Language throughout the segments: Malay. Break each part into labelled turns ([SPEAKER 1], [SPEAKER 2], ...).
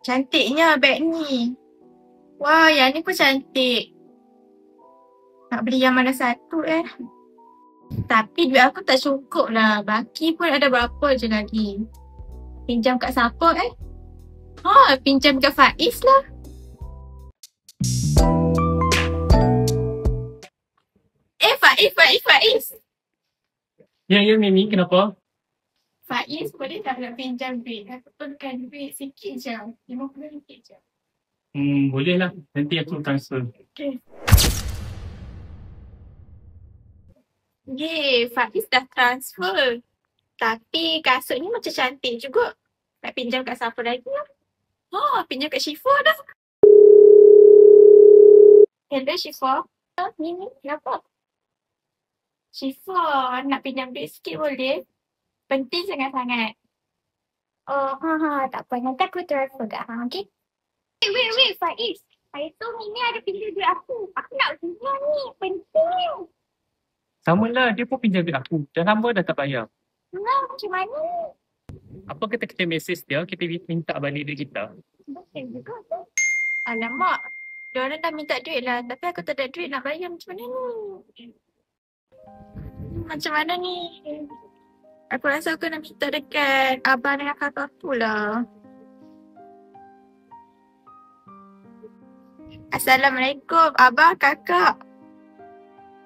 [SPEAKER 1] Cantiknya beg ni. Wah, yang ni pun cantik. Nak beli yang mana satu Tapi duit aku tak cukup lah. Baki pun ada berapa je lagi. Pinjam kat siapa pinjam kat Faiz lah. Faiz.
[SPEAKER 2] Ya, Mimi, kenapa?
[SPEAKER 1] Faiz, boleh tak nak pinjam duit? Aku perlukan duit sikit je. RM50 je.
[SPEAKER 2] Boleh lah. Nanti aku transfer.
[SPEAKER 1] Okay. Yeay, Faiz dah transfer. Tapi kasut ni macam cantik juga. Nak pinjam kat siapa lagi lah? Pinjam kat Syifa dah. Hello Syifa. Mimi, kenapa? Syifa, nak pinjam duit sikit boleh? Penting sangat-sangat. Tak apa. Nanti aku transfer kat hang, okay? Wait, Faiz. Hari tu Mimi ada pinjam duit aku. Aku nak pinjam ni. Penting.
[SPEAKER 2] Sama lah, dia pun pinjam duit aku. Dah lama dah tak bayar.
[SPEAKER 1] Macam mana?
[SPEAKER 2] Apa kata kita mesej dia, kita minta balik duit kita?
[SPEAKER 1] Betul juga tu. Alamak. Diorang dah minta duit lah. Tapi aku tak ada duit nak bayar. Macam mana ni? Macam mana ni? Aku rasa aku nak minta dekat abang dengan kakak aku lah. Assalamualaikum, abang, kakak.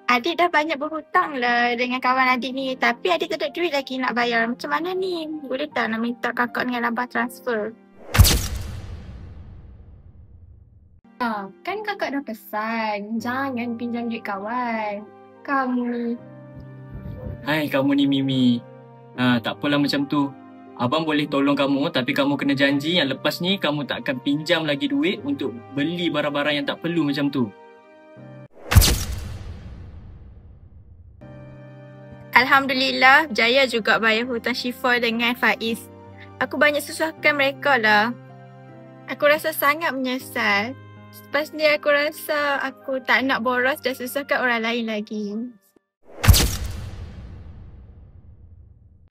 [SPEAKER 1] Adik dah banyak berhutang lah dengan kawan adik ni. Tapi adik tak ada duit lagi nak bayar. Macam mana ni? Boleh tak nak minta kakak dengan abang transfer? Kan kakak dah pesan. Jangan pinjam duit kawan. Kamu ni.
[SPEAKER 2] Hai, kamu ni Mimi. Tak apalah macam tu. Abang boleh tolong kamu, tapi kamu kena janji yang lepas ni kamu tak akan pinjam lagi duit untuk beli barang-barang yang tak perlu macam tu.
[SPEAKER 1] Alhamdulillah, berjaya juga bayar hutang Syifa dengan Faiz. Aku banyak susahkan mereka lah. Aku rasa sangat menyesal. Lepas ni aku rasa aku tak nak boros dan susahkan orang lain lagi.